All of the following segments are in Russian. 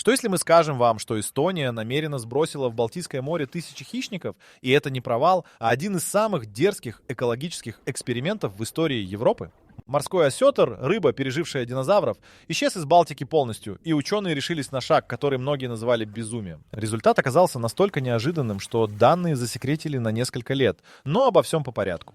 Что если мы скажем вам, что Эстония намеренно сбросила в Балтийское море тысячи хищников, и это не провал, а один из самых дерзких экологических экспериментов в истории Европы? Морской осетр, рыба, пережившая динозавров, исчез из Балтики полностью, и ученые решились на шаг, который многие называли безумием. Результат оказался настолько неожиданным, что данные засекретили на несколько лет, но обо всем по порядку.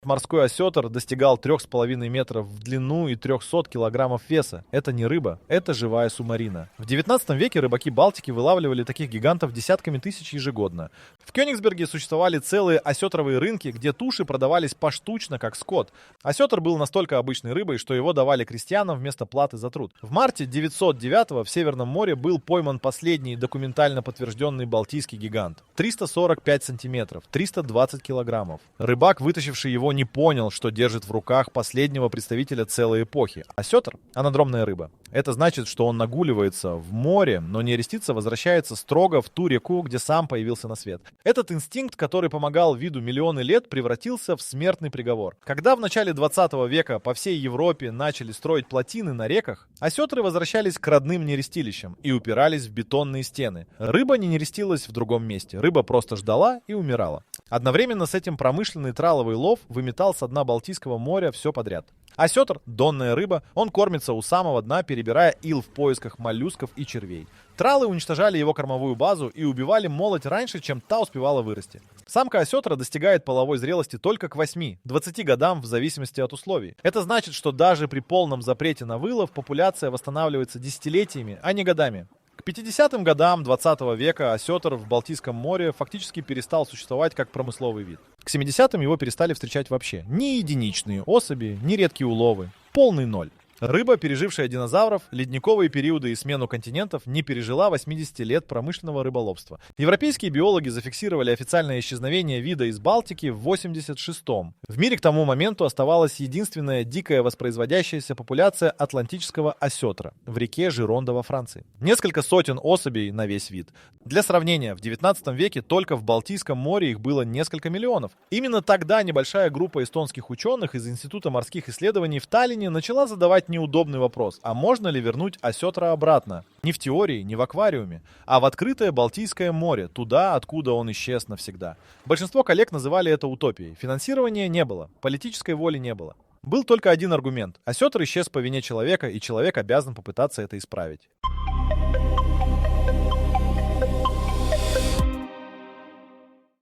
Морской осетр достигал 3,5 метров в длину и 300 килограммов веса. Это не рыба, это живая субмарина. В 19 веке рыбаки Балтики вылавливали таких гигантов десятками тысяч ежегодно. В Кёнигсберге существовали целые осетровые рынки, где туши продавались поштучно, как скот. Осетр был настолько обычной рыбой, что его давали крестьянам вместо платы за труд. В марте 909-го в Северном море был пойман последний документально подтвержденный балтийский гигант. 345 сантиметров, 320 килограммов. Рыбак, вытащивший его, не понял, что держит в руках последнего представителя целой эпохи. Осетр — анадромная рыба. Это значит, что он нагуливается в море, но нерестица возвращается строго в ту реку, где сам появился на свет. Этот инстинкт, который помогал виду миллионы лет, превратился в смертный приговор. Когда в начале 20 века по всей Европе начали строить плотины на реках, осетры возвращались к родным нерестилищам и упирались в бетонные стены. Рыба не нерестилась в другом месте. Рыба просто ждала и умирала. Одновременно с этим промышленный траловый лов выметал со дна Балтийского моря все подряд. Осетр — донная рыба, он кормится у самого дна, перебирая ил в поисках моллюсков и червей. Тралы уничтожали его кормовую базу и убивали молоть раньше, чем та успевала вырасти. Самка осетра достигает половой зрелости только к 8-20 годам в зависимости от условий. Это значит, что даже при полном запрете на вылов популяция восстанавливается десятилетиями, а не годами. К 50-м годам 20 века осетр в Балтийском море фактически перестал существовать как промысловый вид. К 70-м его перестали встречать вообще. Ни единичные особи, ни редкие уловы. Полный ноль. Рыба, пережившая динозавров, ледниковые периоды и смену континентов, не пережила 80 лет промышленного рыболовства. Европейские биологи зафиксировали официальное исчезновение вида из Балтики в 86-м. В мире к тому моменту оставалась единственная дикая воспроизводящаяся популяция атлантического осетра в реке Жиронда во Франции. Несколько сотен особей на весь вид. Для сравнения, в 19 веке только в Балтийском море их было несколько миллионов. Именно тогда небольшая группа эстонских ученых из Института морских исследований в Таллине начала задавать неудобный вопрос: а можно ли вернуть осетра обратно? Не в теории, не в аквариуме, а в открытое Балтийское море, туда, откуда он исчез навсегда. Большинство коллег называли это утопией. Финансирования не было, политической воли не было. Был только один аргумент: осетр исчез по вине человека, и человек обязан попытаться это исправить.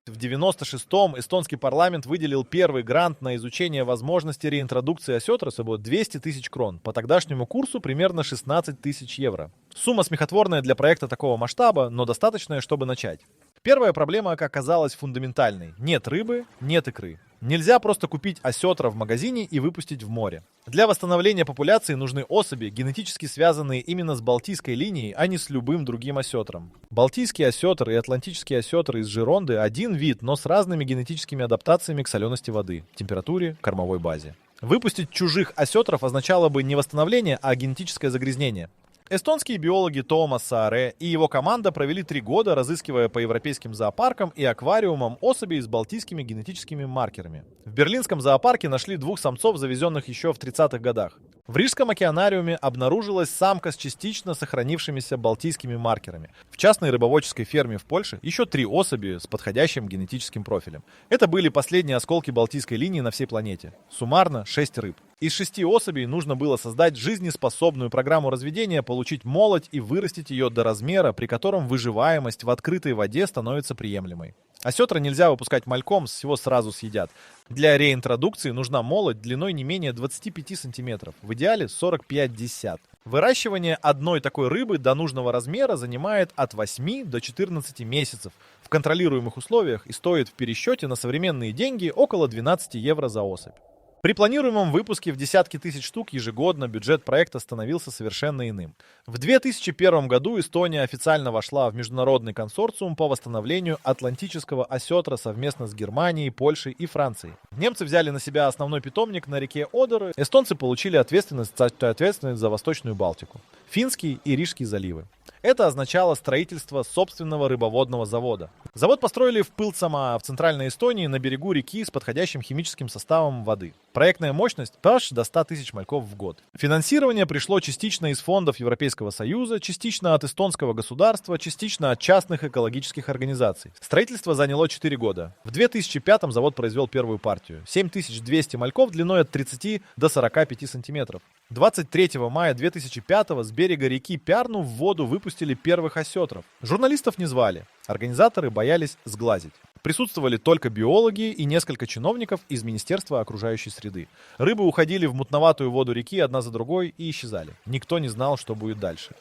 В 96-м эстонский парламент выделил первый грант на изучение возможности реинтродукции осетра, собой 200 тысяч крон. По тогдашнему курсу примерно 16 тысяч евро. Сумма смехотворная для проекта такого масштаба, но достаточная, чтобы начать. Первая проблема оказалась фундаментальной. Нет рыбы, нет икры. Нельзя просто купить осетра в магазине и выпустить в море. Для восстановления популяции нужны особи, генетически связанные именно с Балтийской линией, а не с любым другим осетром. Балтийский осетр и атлантический осетр из Жиронды — один вид, но с разными генетическими адаптациями к солености воды, температуре, кормовой базе. Выпустить чужих осетров означало бы не восстановление, а генетическое загрязнение. Эстонские биологи Томас Сааре и его команда провели 3 года, разыскивая по европейским зоопаркам и аквариумам особей с балтийскими генетическими маркерами. В берлинском зоопарке нашли 2 самцов, завезенных еще в 30-х годах. В Рижском океанариуме обнаружилась самка с частично сохранившимися балтийскими маркерами. В частной рыбоводческой ферме в Польше еще 3 особи с подходящим генетическим профилем. Это были последние осколки Балтийской линии на всей планете. Суммарно 6 рыб. Из 6 особей нужно было создать жизнеспособную программу разведения, получить молоть и вырастить ее до размера, при котором выживаемость в открытой воде становится приемлемой. Осетра нельзя выпускать мальком, его сразу съедят. Для реинтродукции нужна молоть длиной не менее 25 сантиметров, в идеале 45-50. Выращивание одной такой рыбы до нужного размера занимает от 8 до 14 месяцев в контролируемых условиях и стоит в пересчете на современные деньги около 12 евро за особь. При планируемом выпуске в десятки тысяч штук ежегодно бюджет проекта становился совершенно иным. В 2001 году Эстония официально вошла в международный консорциум по восстановлению атлантического осетра совместно с Германией, Польшей и Францией. Немцы взяли на себя основной питомник на реке Одер, эстонцы получили ответственность за Восточную Балтику, Финский и Рижский заливы. Это означало строительство собственного рыбоводного завода. Завод построили в Пылцама, в центральной Эстонии, на берегу реки с подходящим химическим составом воды. Проектная мощность аж до 100 тысяч мальков в год. Финансирование пришло частично из фондов Европейского Союза, частично от эстонского государства, частично от частных экологических организаций. Строительство заняло 4 года. В 2005-м завод произвел первую партию. 7200 мальков длиной от 30 до 45 сантиметров. 23 мая 2005-го с берега реки Пярну в воду выпустили первых осетров. Журналистов не звали. Организаторы боялись сглазить. Присутствовали только биологи и несколько чиновников из Министерства окружающей среды. Рыбы уходили в мутноватую воду реки одна за другой и исчезали. Никто не знал, что будет дальше.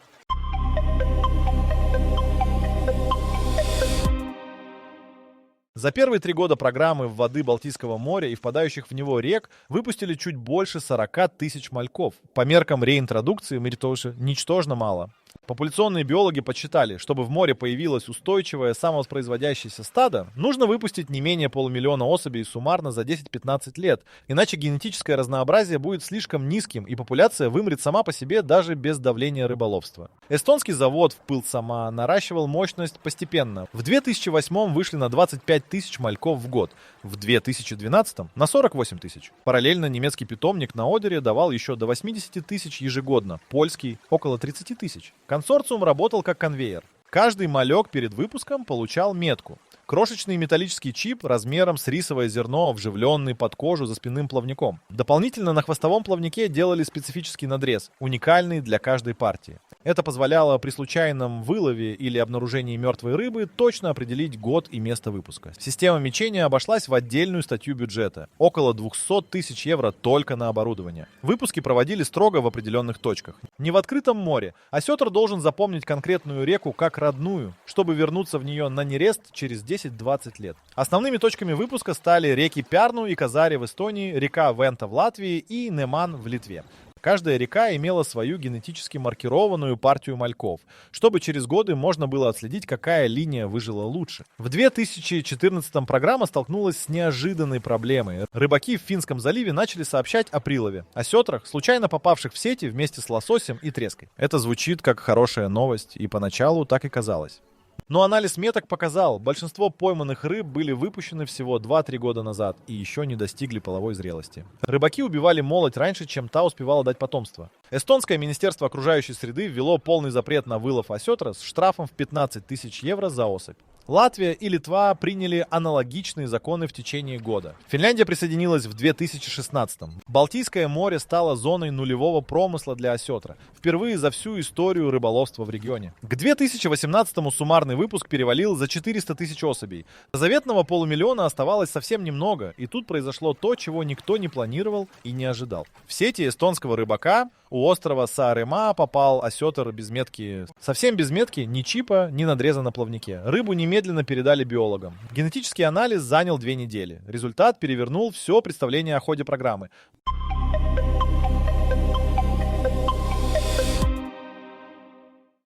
За первые 3 года программы в воды Балтийского моря и впадающих в него рек выпустили чуть больше 40 тысяч мальков. По меркам реинтродукции это уже ничтожно мало. Популяционные биологи подсчитали, чтобы в море появилось устойчивое самовоспроизводящееся стадо, нужно выпустить не менее полумиллиона особей суммарно за 10-15 лет, иначе генетическое разнообразие будет слишком низким, и популяция вымрет сама по себе даже без давления рыболовства. Эстонский завод в Пылсама наращивал мощность постепенно. В 2008 вышли на 25 тысяч мальков в год, в 2012 на 48 тысяч. Параллельно немецкий питомник на Одере давал еще до 80 тысяч ежегодно, польский около 30 тысяч. Консорциум работал как конвейер. Каждый малек перед выпуском получал метку. Крошечный металлический чип размером с рисовое зерно, вживленный под кожу за спинным плавником. Дополнительно на хвостовом плавнике делали специфический надрез, уникальный для каждой партии. Это позволяло при случайном вылове или обнаружении мертвой рыбы точно определить год и место выпуска. Система мечения обошлась в отдельную статью бюджета. Около 200 тысяч евро только на оборудование. Выпуски проводили строго в определенных точках. Не в открытом море. Осетр должен запомнить конкретную реку как родную, чтобы вернуться в нее на нерест через 10-20 лет. Основными точками выпуска стали реки Пярну и Казари в Эстонии, река Вента в Латвии и Неман в Литве. Каждая река имела свою генетически маркированную партию мальков, чтобы через годы можно было отследить, какая линия выжила лучше. В 2014-м программа столкнулась с неожиданной проблемой. Рыбаки в Финском заливе начали сообщать о прилове, осетрах, случайно попавших в сети вместе с лососем и треской. Это звучит как хорошая новость, и поначалу так и казалось. Но анализ меток показал, большинство пойманных рыб были выпущены всего 2-3 года назад и еще не достигли половой зрелости. Рыбаки убивали молоть раньше, чем та успевала дать потомство. Эстонское министерство окружающей среды ввело полный запрет на вылов осетра с штрафом в 15 тысяч евро за особь. Латвия и Литва приняли аналогичные законы в течение года. Финляндия присоединилась в 2016-м. Балтийское море стало зоной нулевого промысла для осетра. Впервые за всю историю рыболовства в регионе. К 2018-му суммарный выпуск перевалил за 400 тысяч особей. Заветного полумиллиона оставалось совсем немного, и тут произошло то, чего никто не планировал и не ожидал. В сети эстонского рыбака у острова Сааремаа попал осетр без метки. Совсем без метки, ни чипа, ни надреза на плавнике. Рыбу немедленно передали биологам. Генетический анализ занял 2 недели. Результат перевернул все представление о ходе программы.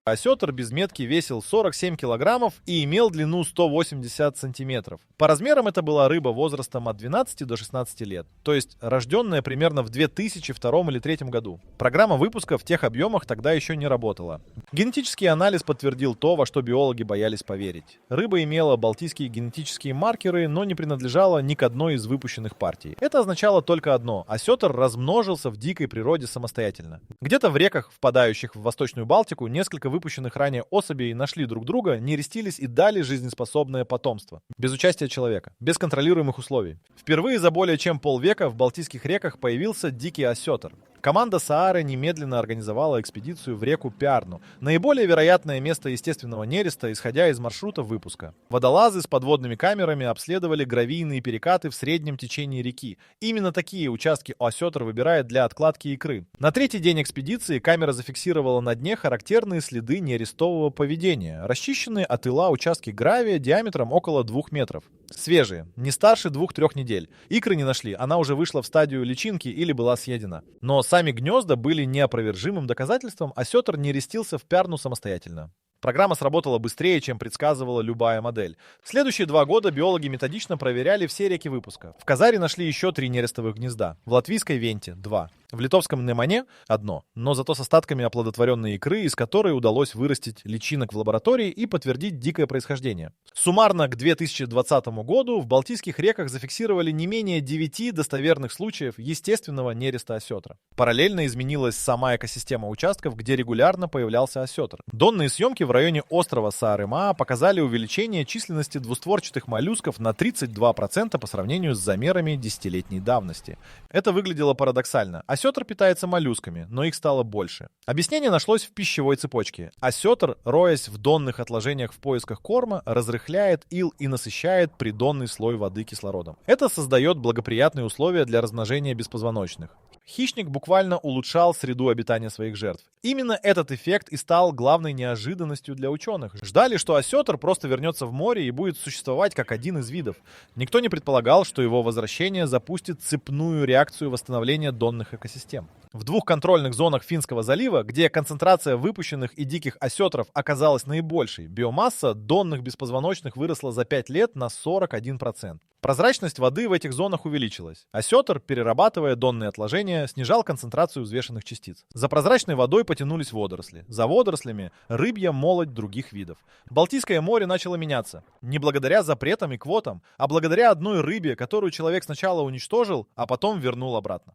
Осетр без метки весил 47 килограммов и имел длину 180 сантиметров. По размерам это была рыба возрастом от 12 до 16 лет, то есть рожденная примерно в 2002 или 2003 году. Программа выпуска в тех объемах тогда еще не работала. Генетический анализ подтвердил то, во что биологи боялись поверить. Рыба имела балтийские генетические маркеры, но не принадлежала ни к одной из выпущенных партий. Это означало только одно: осетр размножился в дикой природе самостоятельно. Где-то в реках, впадающих в Восточную Балтику, несколько выпущенных ранее особей нашли друг друга, нерестились и дали жизнеспособное потомство. Без участия человека, без контролируемых условий. Впервые за более чем полвека в Балтийских реках появился дикий осетр. Команда Саары немедленно организовала экспедицию в реку Пярну, наиболее вероятное место естественного нереста, исходя из маршрута выпуска. Водолазы с подводными камерами обследовали гравийные перекаты в среднем течении реки. Именно такие участки осетр выбирает для откладки икры. На 3-й день экспедиции камера зафиксировала на дне характерные следы нерестового поведения, расчищенные от ила участки гравия диаметром около 2 метров. Свежие, не старше 2-3 недель. Икры не нашли, она уже вышла в стадию личинки или была съедена. Но сами гнезда были неопровержимым доказательством, осетр не рестился в Пярну самостоятельно. Программа сработала быстрее, чем предсказывала любая модель. В следующие 2 года биологи методично проверяли все реки выпуска. В Казари нашли еще 3 нерестовых гнезда, в латвийской Венте — 2. В литовском Немане одно, но зато с остатками оплодотворенной икры, из которой удалось вырастить личинок в лаборатории и подтвердить дикое происхождение. Суммарно к 2020 году в Балтийских реках зафиксировали не менее 9 достоверных случаев естественного нереста осетра. Параллельно изменилась сама экосистема участков, где регулярно появлялся осетр. Донные съемки в районе острова Сааремаа показали увеличение численности двустворчатых моллюсков на 32% по сравнению с замерами десятилетней давности. Это выглядело парадоксально. Осетр питается моллюсками, но их стало больше. Объяснение нашлось в пищевой цепочке. Осетр, роясь в донных отложениях в поисках корма, разрыхляет ил и насыщает придонный слой воды кислородом. Это создает благоприятные условия для размножения беспозвоночных. Хищник буквально улучшал среду обитания своих жертв. Именно этот эффект и стал главной неожиданностью для ученых. Ждали, что осетр просто вернется в море и будет существовать как один из видов. Никто не предполагал, что его возвращение запустит цепную реакцию восстановления донных экосистем. В 2 контрольных зонах Финского залива, где концентрация выпущенных и диких осетров оказалась наибольшей, биомасса донных беспозвоночных выросла за 5 лет на 41%. Прозрачность воды в этих зонах увеличилась. Осетр, перерабатывая донные отложения, снижал концентрацию взвешенных частиц. За прозрачной водой потянулись водоросли. За водорослями – рыбья молоть других видов. Балтийское море начало меняться. Не благодаря запретам и квотам, а благодаря одной рыбе, которую человек сначала уничтожил, а потом вернул обратно.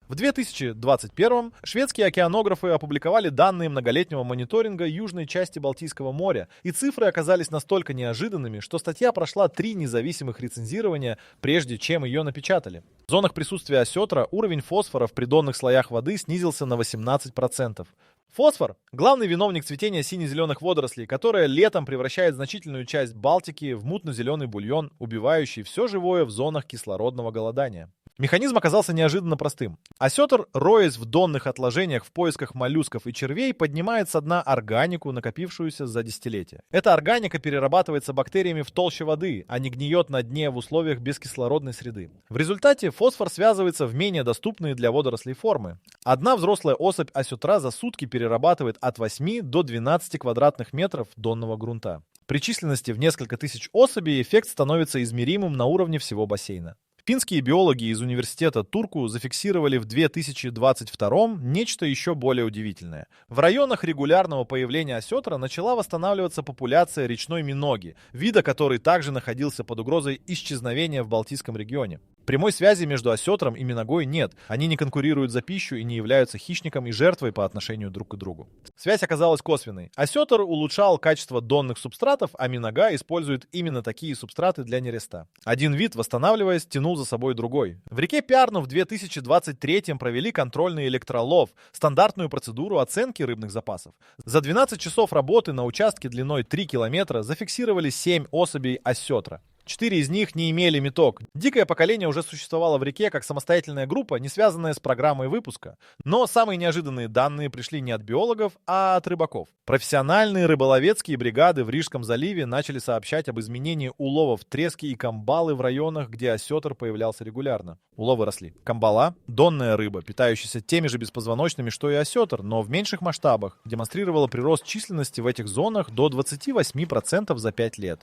В 2021 шведские океанографы опубликовали данные многолетнего мониторинга южной части Балтийского моря, и цифры оказались настолько неожиданными, что статья прошла 3 независимых рецензирования, прежде чем ее напечатали. В зонах присутствия осетра уровень фосфора в придонных слоях воды снизился на 18%. Фосфор – главный виновник цветения сине-зеленых водорослей, которое летом превращает значительную часть Балтики в мутно-зеленый бульон, убивающий все живое в зонах кислородного голодания. Механизм оказался неожиданно простым. Осетр, роясь в донных отложениях в поисках моллюсков и червей, поднимает со дна органику, накопившуюся за десятилетия. Эта органика перерабатывается бактериями в толще воды, а не гниет на дне в условиях бескислородной среды. В результате фосфор связывается в менее доступные для водорослей формы. Одна взрослая особь осетра за сутки перерабатывает от 8 до 12 квадратных метров донного грунта. При численности в несколько тысяч особей эффект становится измеримым на уровне всего бассейна. Финские биологи из университета Турку зафиксировали в 2022 нечто еще более удивительное. В районах регулярного появления осетра начала восстанавливаться популяция речной миноги, вида, который также находился под угрозой исчезновения в Балтийском регионе. Прямой связи между осетром и миногой нет, они не конкурируют за пищу и не являются хищником и жертвой по отношению друг к другу. Связь оказалась косвенной. Осетр улучшал качество донных субстратов, а минога использует именно такие субстраты для нереста. Один вид, восстанавливаясь, тянул за собой другой. В реке Пярну в 2023 провели контрольный электролов, стандартную процедуру оценки рыбных запасов. За 12 часов работы на участке длиной 3 километра зафиксировали 7 особей осетра. 4 из них не имели меток. Дикое поколение уже существовало в реке как самостоятельная группа, не связанная с программой выпуска. Но самые неожиданные данные пришли не от биологов, а от рыбаков. Профессиональные рыболовецкие бригады в Рижском заливе начали сообщать об изменении уловов трески и камбалы в районах, где осетр появлялся регулярно. Уловы росли. Камбала – донная рыба, питающаяся теми же беспозвоночными, что и осетр, но в меньших масштабах, демонстрировала прирост численности в этих зонах до 28% за 5 лет.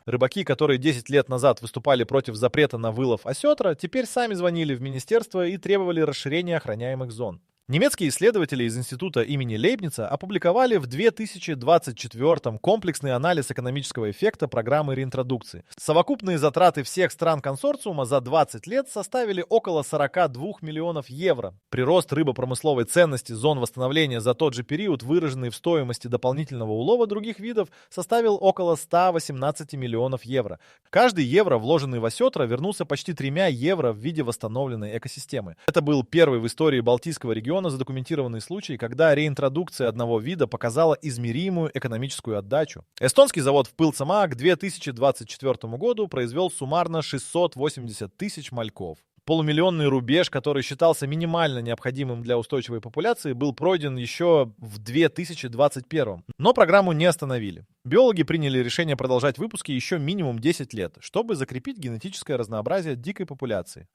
Рыбаки, которые 10 лет назад выступали против запрета на вылов осетра, теперь сами звонили в министерство и требовали расширения охраняемых зон. Немецкие исследователи из института имени Лейбница опубликовали в 2024 комплексный анализ экономического эффекта программы реинтродукции. Совокупные затраты всех стран консорциума за 20 лет составили около 42 миллионов евро. Прирост рыбопромысловой ценности зон восстановления за тот же период, выраженный в стоимости дополнительного улова других видов, составил около 118 миллионов евро. Каждый евро, вложенный в осетра, вернулся почти 3 евро в виде восстановленной экосистемы. Это был первый в истории Балтийского региона задокументированный случай, когда реинтродукция одного вида показала измеримую экономическую отдачу. Эстонский завод в Пылсама к 2024 году произвел суммарно 680 тысяч мальков. Полумиллионный рубеж, который считался минимально необходимым для устойчивой популяции, был пройден еще в 2021. Но программу не остановили. Биологи приняли решение продолжать выпуски еще минимум 10 лет, чтобы закрепить генетическое разнообразие дикой популяции.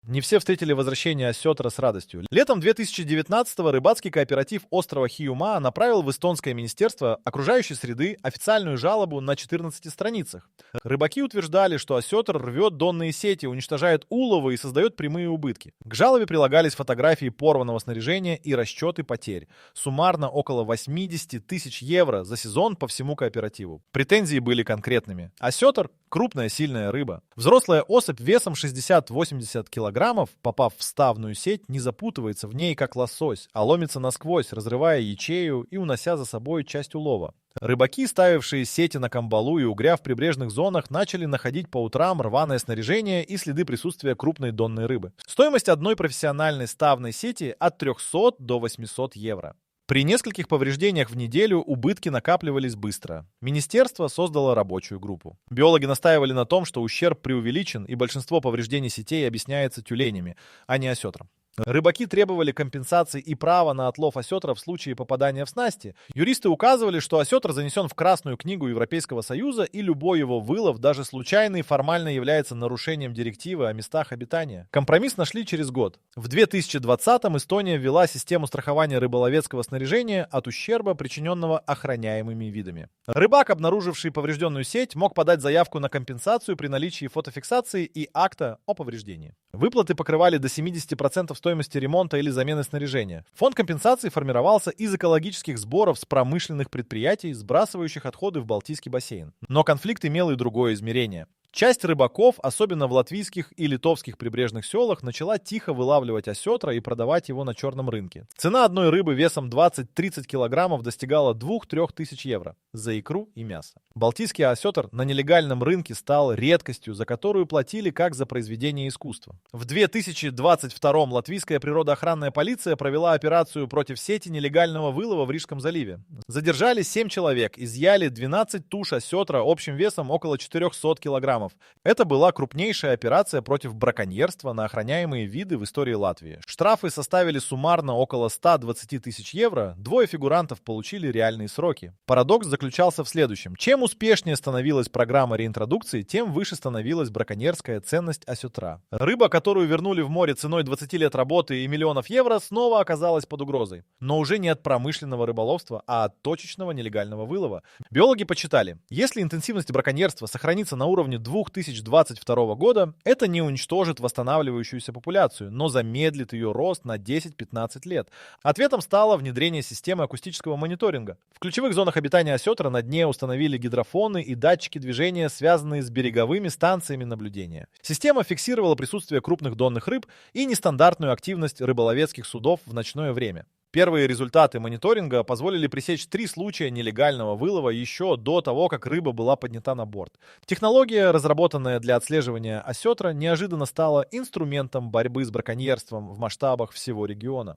Не все встретили возвращение осетра с радостью. Летом 2019-го рыбацкий кооператив острова Хиюма направил в эстонское министерство окружающей среды официальную жалобу на 14 страницах. Рыбаки утверждали, что осетр рвет донные сети, уничтожает уловы и создает прямые убытки. К жалобе прилагались фотографии порванного снаряжения и расчеты потерь. Суммарно около 80 тысяч евро за сезон по всему кооперативу. Претензии были конкретными. Осетр – крупная сильная рыба. Взрослая особь весом 60-80 килограммов, попав в ставную сеть, не запутывается в ней как лосось, а ломится насквозь, разрывая ячею и унося за собой часть улова. Рыбаки, ставившие сети на камбалу и угря в прибрежных зонах, начали находить по утрам рваное снаряжение и следы присутствия крупной донной рыбы. Стоимость одной профессиональной ставной сети от 300 до 800 евро. При нескольких повреждениях в неделю убытки накапливались быстро. Министерство создало рабочую группу. Биологи настаивали на том, что ущерб преувеличен и большинство повреждений сетей объясняется тюленями, а не осетром. Рыбаки требовали компенсации и права на отлов осетра в случае попадания в снасти. Юристы указывали, что осетр занесен в Красную книгу Европейского Союза, и любой его вылов, даже случайный, формально является нарушением директивы о местах обитания. Компромисс нашли через год. В 2020-м Эстония ввела систему страхования рыболовецкого снаряжения от ущерба, причиненного охраняемыми видами. Рыбак, обнаруживший поврежденную сеть, мог подать заявку на компенсацию при наличии фотофиксации и акта о повреждении. Выплаты покрывали до 70% стоимости ремонта или замены снаряжения. Фонд компенсации формировался из экологических сборов с промышленных предприятий, сбрасывающих отходы в Балтийский бассейн. Но конфликт имел и другое измерение. Часть рыбаков, особенно в латвийских и литовских прибрежных селах, начала тихо вылавливать осетра и продавать его на черном рынке. Цена одной рыбы весом 20-30 килограммов достигала 2-3 тысяч евро за икру и мясо. Балтийский осетр на нелегальном рынке стал редкостью, за которую платили как за произведение искусства. В 2022-м латвийская природоохранная полиция провела операцию против сети нелегального вылова в Рижском заливе. Задержали 7 человек, изъяли 12 туш осетра общим весом около 400 килограммов. Это была крупнейшая операция против браконьерства на охраняемые виды в истории Латвии. Штрафы составили суммарно около 120 тысяч евро, двое фигурантов получили реальные сроки. Парадокс заключался в следующем. Чем успешнее становилась программа реинтродукции, тем выше становилась браконьерская ценность осетра. Рыба, которую вернули в море ценой 20 лет работы и миллионов евро, снова оказалась под угрозой. Но уже не от промышленного рыболовства, а от точечного нелегального вылова. Биологи подсчитали, если интенсивность браконьерства сохранится на уровне 2022 года, это не уничтожит восстанавливающуюся популяцию, но замедлит ее рост на 10-15 лет. Ответом стало внедрение системы акустического мониторинга. В ключевых зонах обитания осетра на дне установили гидрофоны и датчики движения, связанные с береговыми станциями наблюдения. Система фиксировала присутствие крупных донных рыб и нестандартную активность рыболовецких судов в ночное время. Первые результаты мониторинга позволили пресечь 3 случая нелегального вылова еще до того, как рыба была поднята на борт. Технология, разработанная для отслеживания осетра, неожиданно стала инструментом борьбы с браконьерством в масштабах всего региона.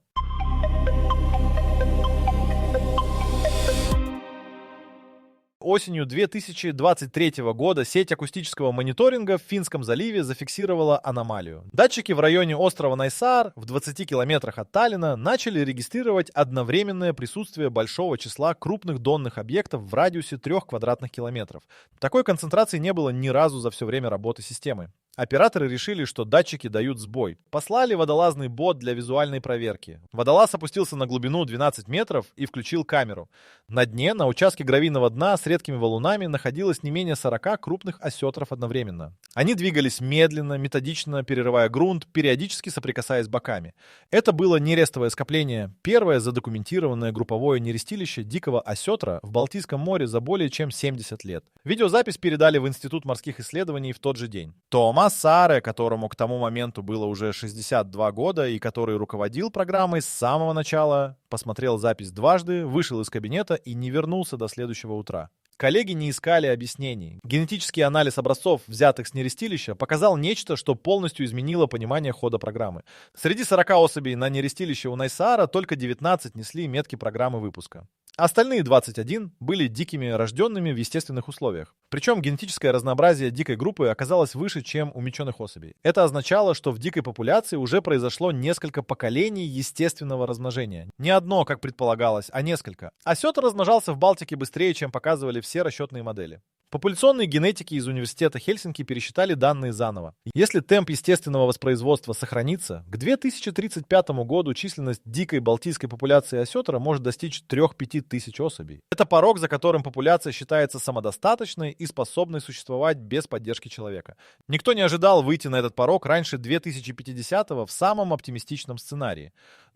Осенью 2023 года сеть акустического мониторинга в Финском заливе зафиксировала аномалию. Датчики в районе острова Найсаар, в 20 километрах от Таллина, начали регистрировать одновременное присутствие большого числа крупных донных объектов в радиусе 3 квадратных километров. Такой концентрации не было ни разу за все время работы системы. Операторы решили, что датчики дают сбой. Послали водолазный бот для визуальной проверки. Водолаз опустился на глубину 12 метров и включил камеру. На дне, на участке гравийного дна с редкими валунами находилось не менее 40 крупных осетров одновременно. Они двигались медленно, методично, перерывая грунт, периодически соприкасаясь боками. Это было нерестовое скопление, первое задокументированное групповое нерестилище дикого осетра в Балтийском море за более чем 70 лет. Видеозапись передали в Институт морских исследований в тот же день. Томас Сааре, которому к тому моменту было уже 62 года и который руководил программой с самого начала, посмотрел запись дважды, вышел из кабинета и не вернулся до следующего утра. Коллеги не искали объяснений. Генетический анализ образцов, взятых с нерестилища, показал нечто, что полностью изменило понимание хода программы. Среди 40 особей на нерестилище у Найсаара только 19 несли метки программы выпуска. Остальные 21 были дикими, рожденными в естественных условиях. Причем генетическое разнообразие дикой группы оказалось выше, чем у меченых особей. Это означало, что в дикой популяции уже произошло несколько поколений естественного размножения. Не одно, как предполагалось, а несколько. Осетр размножался в Балтике быстрее, чем показывали все расчетные модели. Популяционные генетики из университета Хельсинки пересчитали данные заново. Если темп естественного воспроизводства сохранится, к 2035 году численность дикой балтийской популяции осетра может достичь 3-5 тысяч особей. Это порог, за которым популяция считается самодостаточной и способной существовать без поддержки человека. Никто не ожидал выйти на этот порог раньше 2050-го в самом оптимистичном сценарии.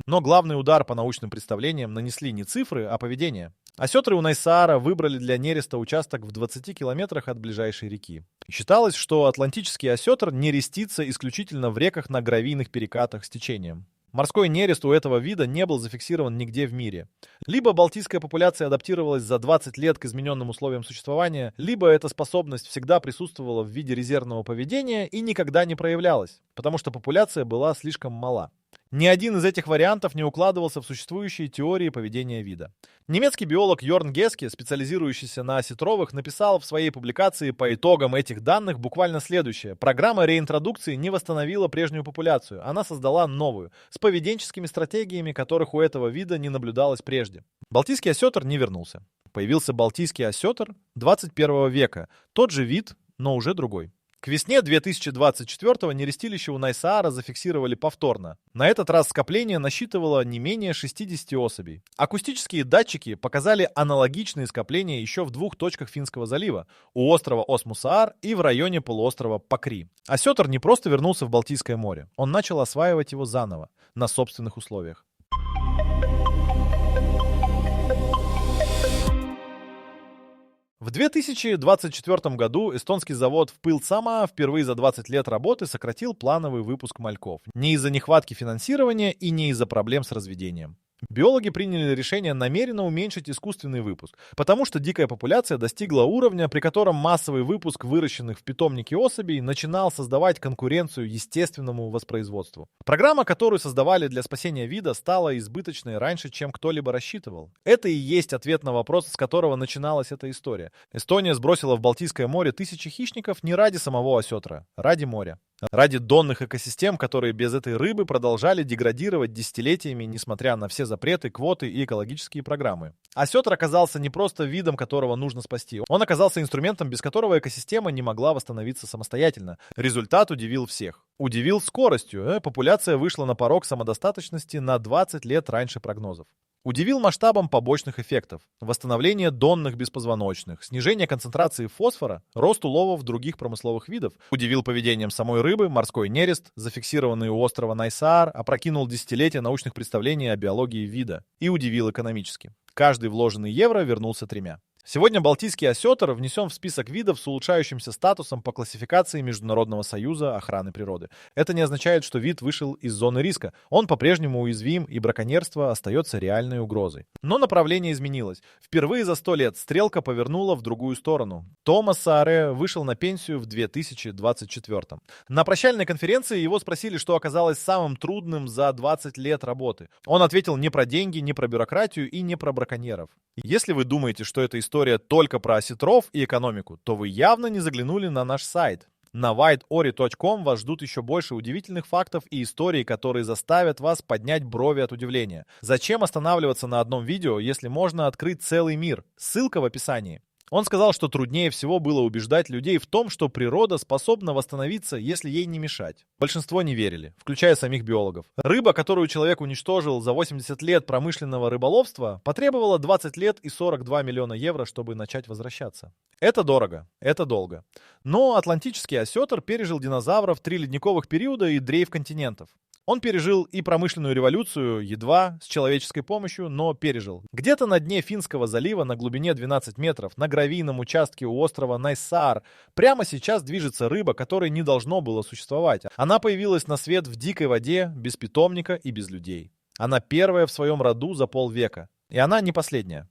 Но главный удар по научным представлениям нанесли не цифры, а поведение. Осетры у Найсаара выбрали для нереста участок в 20 километрах от ближайшей реки. Считалось, что атлантический осетр нерестится исключительно в реках на гравийных перекатах с течением. Морской нерест у этого вида не был зафиксирован нигде в мире. Либо балтийская популяция адаптировалась за 20 лет к измененным условиям существования, либо эта способность всегда присутствовала в виде резервного поведения и никогда не проявлялась, потому что популяция была слишком мала. Ни один из этих вариантов не укладывался в существующие теории поведения вида. Немецкий биолог Йорн Геске, специализирующийся на осетровых, написал в своей публикации по итогам этих данных буквально следующее. Программа реинтродукции не восстановила прежнюю популяцию, она создала новую, с поведенческими стратегиями, которых у этого вида не наблюдалось прежде. Балтийский осетр не вернулся. Появился балтийский осетр 21 века, тот же вид, но уже другой. К весне 2024-го нерестилище у Найсаара зафиксировали повторно. На этот раз скопление насчитывало не менее 60 особей. Акустические датчики показали аналогичные скопления еще в 2 точках Финского залива, у острова Осмусаар и в районе полуострова Покри. Осетр не просто вернулся в Балтийское море, он начал осваивать его заново, на собственных условиях. В 2024 году эстонский завод в Пылсама впервые за 20 лет работы сократил плановый выпуск мальков. Не из-за нехватки финансирования и не из-за проблем с разведением. Биологи приняли решение намеренно уменьшить искусственный выпуск, потому что дикая популяция достигла уровня, при котором массовый выпуск выращенных в питомнике особей начинал создавать конкуренцию естественному воспроизводству. Программа, которую создавали для спасения вида, стала избыточной раньше, чем кто-либо рассчитывал. Это и есть ответ на вопрос, с которого начиналась эта история. Эстония сбросила в Балтийское море тысячи хищников не ради самого осетра, ради моря. Ради донных экосистем, которые без этой рыбы продолжали деградировать десятилетиями, несмотря на все запреты, квоты и экологические программы. Осетр оказался не просто видом, которого нужно спасти. Он оказался инструментом, без которого экосистема не могла восстановиться самостоятельно. Результат удивил всех. Удивил скоростью. Популяция вышла на порог самодостаточности на 20 лет раньше прогнозов. Удивил масштабом побочных эффектов. Восстановление донных беспозвоночных, снижение концентрации фосфора, рост уловов других промысловых видов. Удивил поведением самой рыбы, морской нерест, зафиксированный у острова Найсаар, опрокинул десятилетия научных представлений о биологии вида. И удивил экономически. Каждый вложенный евро вернулся 3. Сегодня балтийский осетр внесен в список видов с улучшающимся статусом по классификации Международного союза охраны природы. Это не означает, что вид вышел из зоны риска. Он по-прежнему уязвим, и браконьерство остается реальной угрозой. Но направление изменилось. Впервые за 100 лет стрелка повернула в другую сторону. Томас Сааре вышел на пенсию в 2024. На прощальной конференции его спросили, что оказалось самым трудным за 20 лет работы. Он ответил не про деньги, не про бюрократию и не про браконьеров. Если вы думаете, что это история только про осетров и экономику, то вы явно не заглянули на наш сайт. На whiteori.com вас ждут еще больше удивительных фактов и историй, которые заставят вас поднять брови от удивления. Зачем останавливаться на одном видео, если можно открыть целый мир? Ссылка в описании. Он сказал, что труднее всего было убеждать людей в том, что природа способна восстановиться, если ей не мешать. Большинство не верили, включая самих биологов. Рыба, которую человек уничтожил за 80 лет промышленного рыболовства, потребовала 20 лет и 42 миллиона евро, чтобы начать возвращаться. Это дорого, это долго. Но атлантический осетр пережил динозавров, 3 ледниковых периода и дрейф континентов. Он пережил и промышленную революцию, едва, с человеческой помощью, но пережил. Где-то на дне Финского залива на глубине 12 метров, на гравийном участке у острова Найсаар, прямо сейчас движется рыба, которой не должно было существовать. Она появилась на свет в дикой воде, без питомника и без людей. Она первая в своем роду за полвека. И она не последняя.